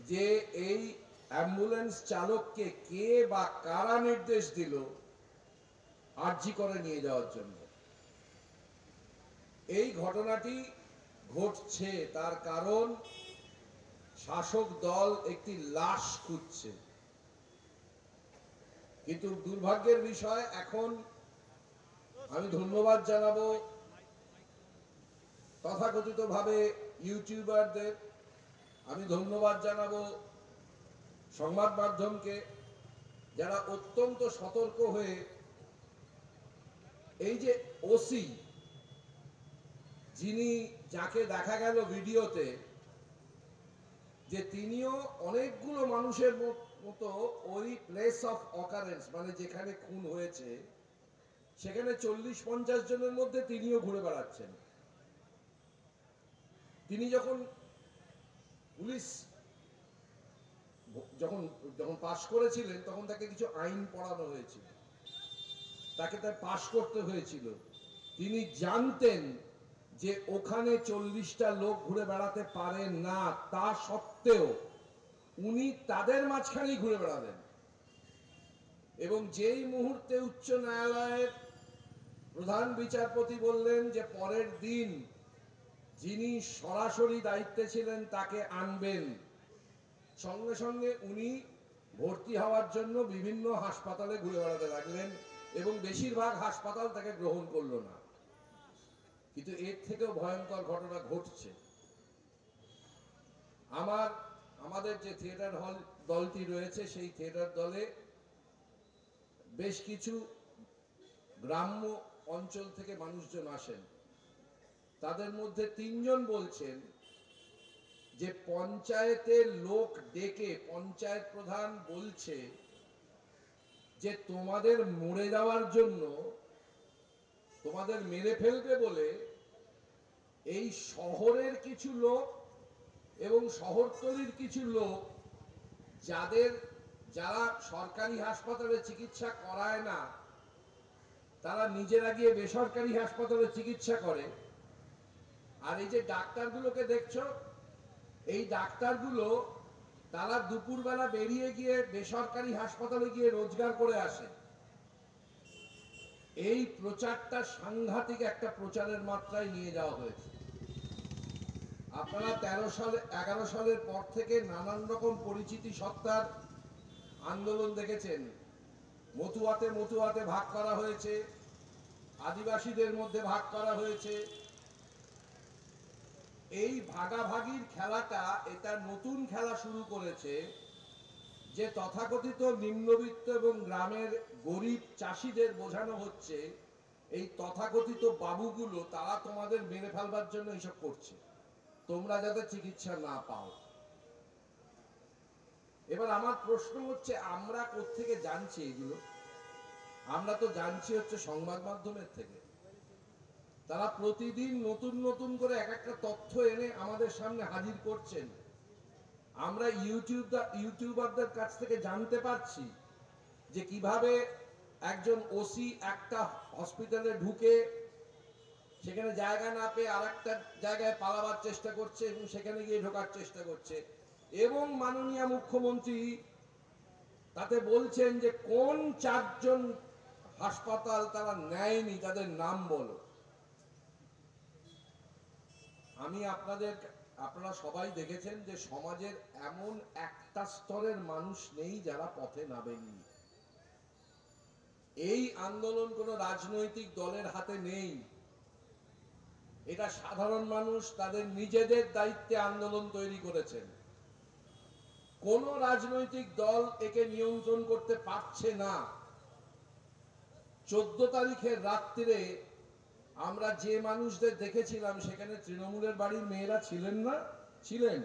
যে এই অ্যাম্বুলেন্স চালককে কে বা কারা নির্দেশ দিল আরজি করে নিয়ে যাওয়ার জন্য। এই ঘটনাটি ঘটছে তার কারণ শাসক দল একটি লাশ খুঁজছে। কিন্তু দুর্ভাগ্যের বিষয়, এখন আমি ধন্যবাদ জানাবো তথাকথিতভাবে ইউটিউবারদের, আমি ধন্যবাদ জানাবো সংবাদ মাধ্যমকে, যারা অত্যন্ত সতর্ক হয়ে এই যে ওসি, যিনি যাকে দেখা গেল ভিডিওতে যে তিনিও অনেকগুলো মানুষের মতো ওই প্লেস অফ অকারেন্স মানে যেখানে খুন হয়েছে সেখানে 40-50 জনের মধ্যে তিনিও ঘুরে বেড়াচ্ছেন। তিনি যখন পুলিশ যখন যখন পাশ করেছিলেন তখন তাকে কিছু আইন পড়ানো হয়েছিল, তাকে তার পাশ করতে হয়েছিল। তিনি জানতেন যে ওখানে 40টা লোক ঘুরে বেড়াতে পারে না, তা সত্ত্বেও উনি তাদের মাঝখানেই ঘুরে বেড়ালেন। এবং যেই মুহূর্তে উচ্চ ন্যায়ালয়ের প্রধান বিচারপতি বললেন যে পরের দিন যিনি সরাসরি দায়িত্বে ছিলেন তাকে আনবেন, সঙ্গে সঙ্গে উনি ভর্তি হওয়ার জন্য বিভিন্ন হাসপাতালে ঘুরে বেড়াতে লাগলেন এবং বেশিরভাগ হাসপাতাল তাকে গ্রহণ করলো না। কিন্তু এর থেকেও ভয়ঙ্কর ঘটনা ঘটছে। আমাদের যে থিয়েটার হল দলটি রয়েছে সেই থিয়েটার দলে বেশ কিছু গ্রাম্য অঞ্চল থেকে মানুষজন আসেন। তাদের মধ্যে 3 জন বলছেন যে পঞ্চায়েতের লোক ডেকে পঞ্চায়েত প্রধান বলছে যে তোমাদের মরে যাওয়ার জন্য, তোমাদের মেরে ফেলবে বলে এই শহরের কিছু লোক এবং শহরতলির কিছু লোক যারা সরকারি হাসপাতালে চিকিৎসা করায় না তারা নিজেরা গিয়ে বেসরকারি হাসপাতালে চিকিৎসা করে। আর এই যে ডাক্তারগুলোকে দেখছো, এই ডাক্তারগুলো তারা দুপুরবেলা বেরিয়ে গিয়ে বেসরকারি হাসপাতালে গিয়ে রোজগার করে আসে। এই প্রচারটা সাংঘাতিক একটা প্রচারের মাত্রায় নিয়ে যাওয়া হয়েছে। আপনারা 11 সালের পর থেকে নানান রকম পরিচিতি সত্তার আন্দোলন দেখেছেন। মতুয়াতে ভাগ করা হয়েছে, আদিবাসীদের মধ্যে ভাগ করা হয়েছে। এই ভাগাভাগির খেলাটা এটা নতুন খেলা শুরু করেছে যে তথাকথিত নিম্নবিত্ত এবং গ্রামের গরিব চাষিদের বোঝানো হচ্ছে এই তথাকথিত বাবুগুলো তারা তোমাদের মেরে ফেলবার জন্য এইসব করছে, তোমরা যাতে চিকিৎসা না পাও। এবার আমার প্রশ্ন হচ্ছে, আমরা কোত্থেকে জানছি এগুলো? আমরা তো জানছি হচ্ছে সংবাদ মাধ্যমের থেকে। তারা প্রতিদিন নতুন নতুন করে এক একটা তথ্য এনে আমাদের সামনে হাজির করছেন। আমরা ইউটিউবারদের কাছ থেকে জানতে পারছি যে কিভাবে একজন ওসি একটা হসপিটালে ঢুকে সেখানে জায়গা না পেয়ে আর একটা জায়গায় পালাবার চেষ্টা করছে এবং সেখানে গিয়ে ঢোকার চেষ্টা করছে। এবং মাননীয় মুখ্যমন্ত্রী তাতে বলছেন যে কোন 4 জন হাসপাতাল তারা নেয়নি তাদের নাম বলো। আপনারা সবাই দেখেছেন যে সমাজের এমন একটা স্তরের মানুষ নেই যারা পথে নামেননি। এই আন্দোলন কোনো রাজনৈতিক দলের হাতে নেই, এটা সাধারণ মানুষ তাদের নিজেদের দায়িত্বে আন্দোলন তৈরি করেছেন। কোন রাজনৈতিক দল একে নিয়ন্ত্রণ করতে পারছে না। 14 তারিখের রাত্রিরে আমরা যে মানুষদের দেখেছিলাম সেখানে তৃণমূলের বাড়ির মেয়েরা ছিলেন না, ছিলেন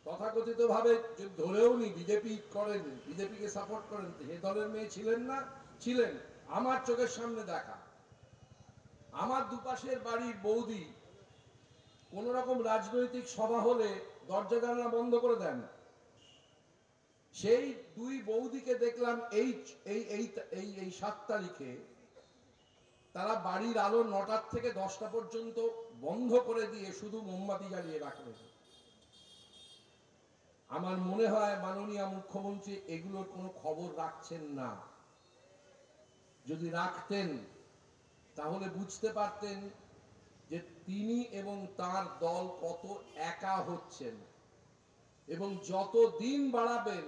তথাকথিত ভাবে ধরেও নি বিজেপি করেন, বিজেপিকে সাপোর্ট করেন, সে দলের মেয়ে ছিলেন না, ছিলেন। আমার চোখের সামনে দেখা, আমার দুপাশের বাড়ির বৌদি কোন রকম রাজনৈতিক সভা হলে দরজা জানলা বন্ধ করে দেন। সেই 2 বৌদিকে দেখলাম এই 7 তারিখে তারা বাড়ির আলো 9টা থেকে 10টা পর্যন্ত বন্ধ করে দিয়ে শুধু মোমবাতি জ্বালিয়ে রাখবে। আমার মনে হয় মাননীয় মুখ্যমন্ত্রী এগুলোর কোনো খবর রাখছেন না। যদি রাখতেন তাহলে বুঝতে পারতেন যে তিনি এবং তার দল কত একা হচ্ছেন, এবং যত দিন বাড়াবেন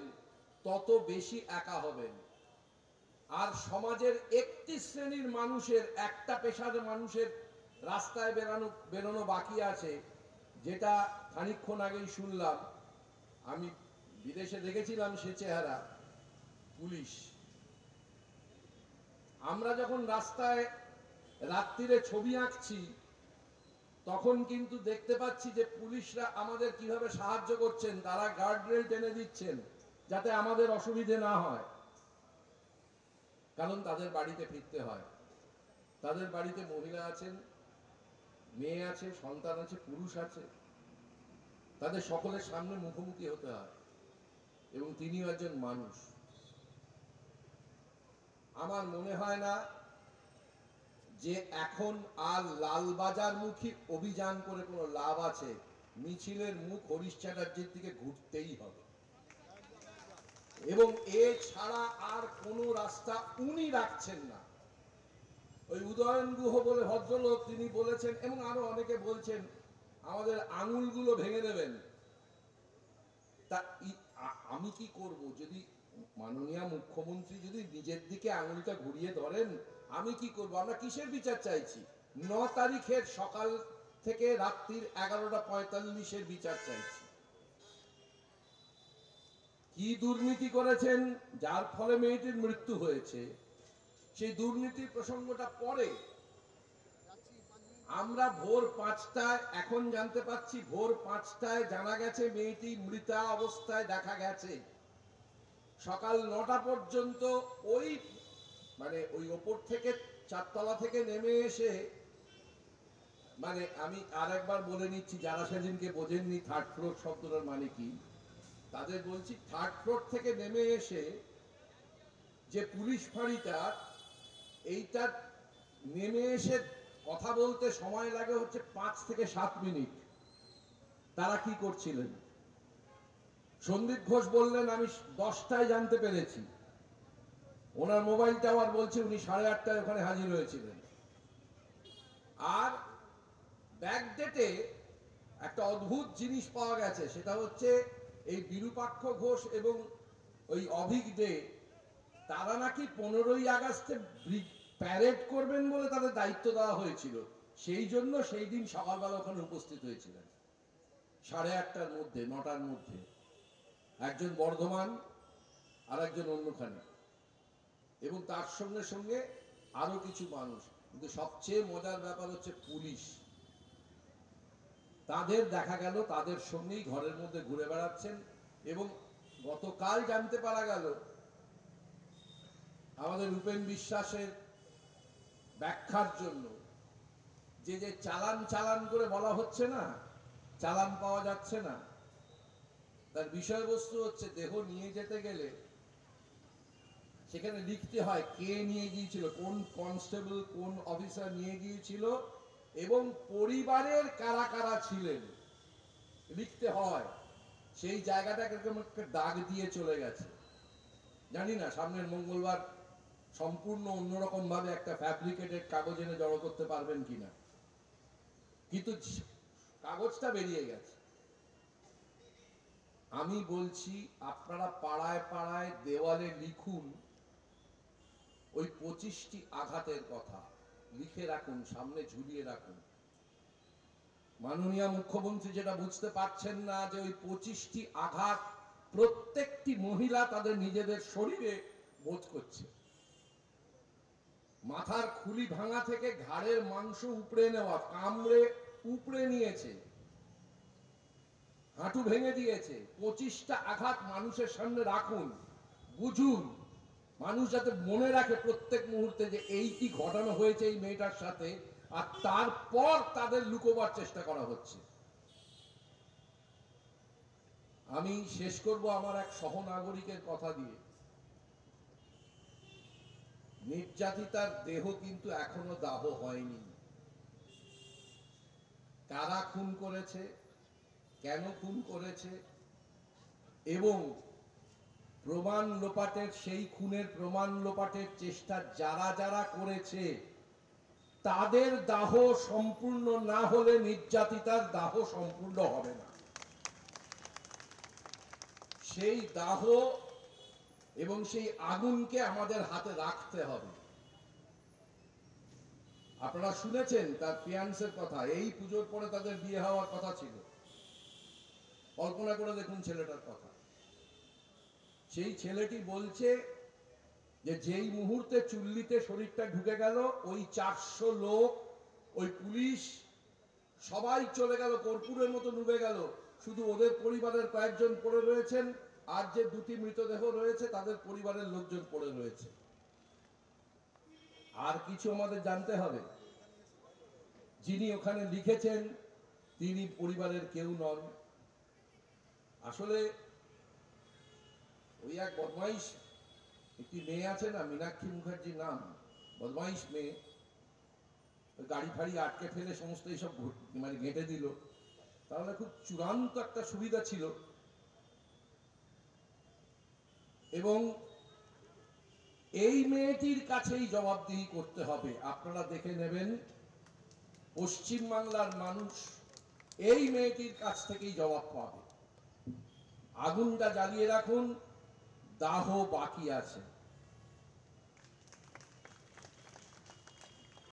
তত বেশি একা হবেন। আর সমাজের একটি শ্রেণীর মানুষের, একটা পেশার মানুষের রাস্তায় বেরোনো বাকি আছে, যেটা খানিকক্ষণ আগেই শুনলাম। আমি বিদেশে দেখেছিলাম সে চেহারা, পুলিশ। আমরা যখন রাস্তায় রাত্রিরে ছবি আঁকছি তখন কিন্তু দেখতে পাচ্ছি যে পুলিশরা আমাদের কিভাবে সাহায্য করছেন। তারা গার্ডরেল টেনে দিচ্ছেন যাতে আমাদের অসুবিধে না হয়, কারণ তাদের বাড়িতে ফিরতে হয়। তাদের বাড়িতে মহিলা আছেন, মেয়ে আছে, সন্তান আছে, পুরুষ আছে, তাদের সকলের সামনে মুখোমুখি হতে হয়, এবং তিনিও একজন মানুষ। আমার মনে হয় না যে এখন আর লালবাজারমুখী অভিযান করে কোনো লাভ আছে। মিছিলের মুখ হরিশ চ্যাটার্জির দিকে ঘুরতেই হবে, এবং এ ছাড়া আর কোনো রাস্তা উনি রাখছেন না। ওই উদয়ন গুহ বলে ভদ্রলোক, তিনি বলেছেন, এবং আরো অনেকে বলছেন, আমাদের আঙুলগুলো ভেঙে দেবেন। তা আমি কি করব? যদি মাননীয় মুখ্যমন্ত্রী যদি নিজের দিকে আঙুলটা ঘুরিয়ে ধরেন, আমি কি করব? আমরা কিসের বিচার চাইছি? 9 তারিখের সকাল থেকে রাত্রির 11:45 বিচার চাইছি। কি দুর্নীতি করেছেন যার ফলে মেয়েটির মৃত্যু হয়েছে, সেই দুর্নীতির প্রসঙ্গটা পরে। আমরা ভোর 5টায় এখন জানতে পাচ্ছি, ভোর 5টায় জানা গেছে মেয়েটি মৃতা অবস্থায় দেখা গেছে। সকাল 9টা পর্যন্ত ওই ওই ওপর থেকে, 4তলা থেকে নেমে এসে, আমি আরেকবার বলে নিচ্ছি যারা সেদিনকে বোঝেননি থার্ড ফ্লোর শব্দটার মানে কি, তাদের বলছি, থার্ড ফ্লোর থেকে নেমে এসে যে পুলিশ ফাঁড়িটা, এইটা নেমে এসে কথা বলতে সময় লাগে হচ্ছে 5 থেকে 7 মিনিট। তারা কি করছিলেন? সন্দীপ ঘোষ বললেন আমি 10টায় জানতে পেরেছি। ওনার মোবাইল টাওয়ার বলছে উনি 8:30টায় ওখানে হাজির হয়েছিলেন। আর ব্যাকডেটে একটা অদ্ভুত জিনিস পাওয়া গেছে, সেটা হচ্ছে এই বিরূপাক্ষ ঘোষ এবং ওই অভিক দে, তারা নাকি 15ই আগস্টে প্যারেড করবেন বলে তাদের দায়িত্ব দেওয়া হয়েছিল। সেই জন্য সেই দিন সকালবেলা ওখানে উপস্থিত হয়েছিলেন 8:30টার মধ্যে, 9টার মধ্যে। একজন বর্ধমান আর একজন অন্যখানে, এবং তার সঙ্গে সঙ্গে আরো কিছু মানুষ। কিন্তু সবচেয়ে মজার ব্যাপার হচ্ছে পুলিশ, তাদের দেখা গেল তাদের সঙ্গেই ঘরের মধ্যে ঘুরে বেড়াচ্ছেন। এবং গতকাল জানতে পারা গেল, আমাদের উপেন বিশ্বাসের ব্যাখ্যার জন্য, যে যে চালান চালান করে বলা হচ্ছে না, চালান পাওয়া যাচ্ছে না, তার বিষয়বস্তু হচ্ছে দেহ নিয়ে যেতে গেলে সেখানে লিখতে হয় কে নিয়ে গিয়েছিল, কোন কনস্টেবল, কোন অফিসার নিয়ে গিয়েছিল, এবং পরিবারের কারা কারা ছিলেন লিখতে হয়। সেই জায়গাটাকে একটা দাগ দিয়ে চলে গেছে। জানি না সামনের মঙ্গলবার সম্পূর্ণ অন্যরকম ভাবে একটা ফ্যাব্রিকেটেড কাগজ এনে জড়ো করতে পারবেন কিনা, কিন্তু কাগজটা বেরিয়ে গেছে। আমি বলছি, আপনারা পাড়ায় পাড়ায় দেওয়ালে লিখুন ওই 25টি আঘাতের কথা, লিখে রাখুন, সামনে ঝুলিয়ে রাখুন। মাননীয় মুখ্যমন্ত্রী যেটা বুঝতে পারছেন না, যে ওই 25টি আঘাত প্রত্যেকটি মহিলা তাদের নিজেদের শরীরে বোধ করছে। মাথার খুলি ভাঙা থেকে ঘাড়ের মাংস উপড়ে নেওয়া, কামড়ে উপড়ে নিয়েছে, হাঁটু ভেঙে দিয়েছে। 25টা আঘাত মানুষের সামনে রাখুন, বুঝুন, মানুষ যাতে মনে রাখে প্রত্যেক মুহূর্তে যে এইটি ঘটানো হয়েছে এই মেয়েটার সাথে, আর তারপর তাদের লুকোবার চেষ্টা করা হচ্ছে। আমি শেষ করব আমার এক সহনাগরিকের কথা দিয়ে। নির্যাতিতার দেহ কিন্তু এখনো দাহ হয়নি। কারা খুন করেছে, কেন খুন করেছে, এবং প্রমাণ লোপাটের, সেই খুনের প্রমাণ লোপাটের চেষ্টা যারা যারা করেছে তাদের দাহ সম্পূর্ণ না হলে নির্যাতিতার দাহ সম্পূর্ণ হবে না। সেই দাহ এবং সেই আগুনকে আমাদের হাতে রাখতে হবে। আপনারা শুনেছেন তার ফিয়ান্সের কথা, এই পুজোর পরে তাদের বিয়ে হওয়ার কথা ছিল। কল্পনা করে দেখুন ছেলেটার কথা। সেই ছেলেটি বলছে যে যেই মুহূর্তে চুল্লিতে শরীরটা ঢুকে গেল, ওই 400 লোক, ওই পুলিশ সবাই চলে গেল, কর্পূরের মতো ডুবে গেল। শুধু ওদের পরিবারের কয়েকজন পড়ে রয়েছেন, আর যে দুটি মৃতদেহ রয়েছে তাদের পরিবারের লোকজন পড়ে রয়েছে। আর কিছু আমাদের জানতে হবে, যিনি ওখানে লিখেছেন তিনি পরিবারের কেউ নন। আসলে ওই এক বদমাইশ একটি মেয়ে আছে না, মীনাক্ষী মুখার্জির নাম, বদমাইশ মেয়ে, গাড়ি ফাড়ি আটকে ফেলে সমস্ত এইসব মানে ঘেঁটে দিল। তাহলে খুব চূড়ান্ত একটা সুবিধা ছিল। এবং এই মেয়েটির কাছেই জবাবদিহি করতে হবে। আপনারা দেখে নেবেন পশ্চিমবাংলার মানুষ এই মেয়েটির কাছ থেকেই জবাব পাবে। আগুনটা জ্বালিয়ে রাখুন, দাহ বাকি আছে।